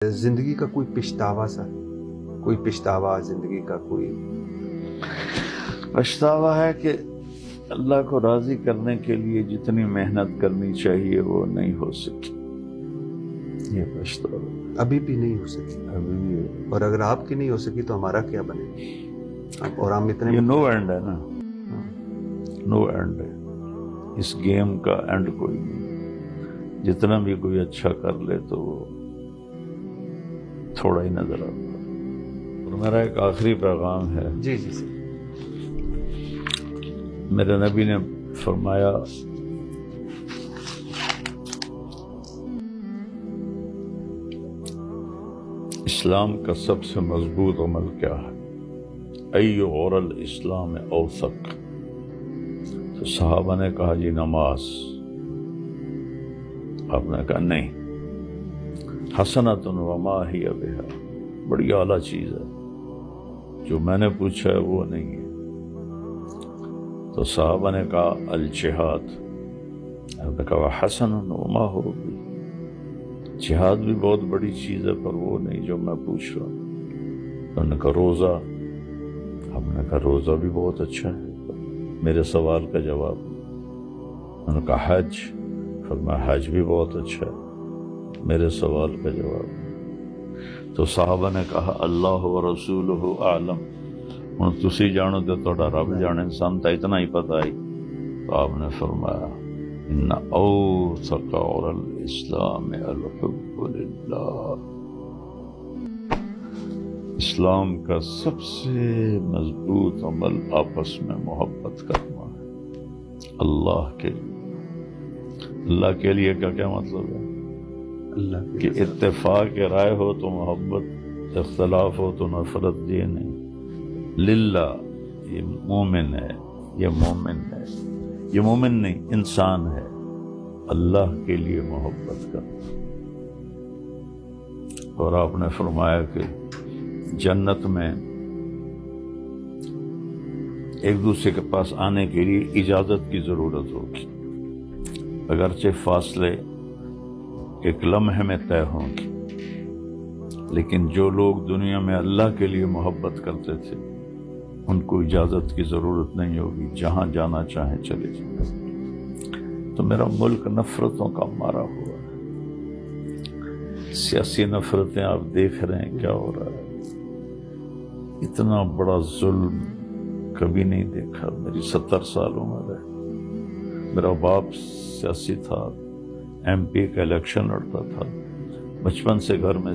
زندگی کا کوئی پچھتاوا سا، کوئی پچھتاوا زندگی کا کوئی پچھتاوا ہے کہ اللہ کو راضی کرنے کے لیے جتنی محنت کرنی چاہیے وہ نہیں ہو سکی. یہ پچھتاوا ابھی بھی نہیں ہو سکی، ابھی بھی ہے. اور اگر آپ کی نہیں ہو سکی تو ہمارا کیا بنے؟ اور ہم اتنے یہ نو اینڈ ہے نا، نو اینڈ ہے. اس گیم کا اینڈ کوئی نہیں. جتنا بھی کوئی اچھا کر لے تو وہ تھوڑا ہی نظر آتا ہے. اور میرا ایک آخری پیغام ہے. جی جی سر. میرے نبی نے فرمایا اسلام کا سب سے مضبوط عمل کیا ہے؟ ای غور الاسلام اوثق. تو صحابہ نے کہا جی نماز. آپ نے کہا نہیں، حسنۃ وما ہی بہا، بڑی اعلیٰ چیز ہے، جو میں نے پوچھا ہے وہ نہیں ہے. تو صحابہ نے کہا الجہاد. آپ نے کہا حسن وما ہو بھی، جہاد بھی بہت بڑی چیز ہے پر وہ نہیں جو میں پوچھ رہا ہوں. انہوں نے کہا روزہ. ہم نے کہا روزہ بھی بہت اچھا ہے، میرے سوال کا جواب. انہوں نے کہا حج. فرمایا حج بھی بہت اچھا ہے، میرے سوال کا جواب. تو صحابہ نے کہا اللہ و رسولہ اعلم. ہوں تسی جانو تے تہاڈا رب جانے، سان تے اتنا ہی پتہ ہی. تو آپ نے فرمایا ان اوثق اور الاسلام الحب للہ. اسلام کا سب سے مضبوط عمل آپس میں محبت کرنا ہے اللہ کے لیے. اللہ کے لیے کا کیا مطلب ہے؟ اللہ کہ اتفاق رائے ہو تو محبت، اختلاف ہو تو نفرت. یہ نہیں. للہ یہ مومن ہے، یہ مومن ہے، یہ مومن نہیں انسان ہے. اللہ کے لیے محبت کرنا. اور آپ نے فرمایا کہ جنت میں ایک دوسرے کے پاس آنے کے لیے اجازت کی ضرورت ہوگی، اگرچہ فاصلے ایک لمحے میں طے ہوں گے. لیکن جو لوگ دنیا میں اللہ کے لیے محبت کرتے تھے ان کو اجازت کی ضرورت نہیں ہوگی، جہاں جانا چاہیں چلے جائیں. تو میرا ملک نفرتوں کا مارا ہوا ہے. سیاسی نفرتیں آپ دیکھ رہے ہیں کیا ہو رہا ہے. اتنا بڑا ظلم کبھی نہیں دیکھا میری 70 سال عمر ہے. میرا باپ سیاسی تھا، ایم پی کا الیکشن لڑتا تھا. بچپن سے گھر میں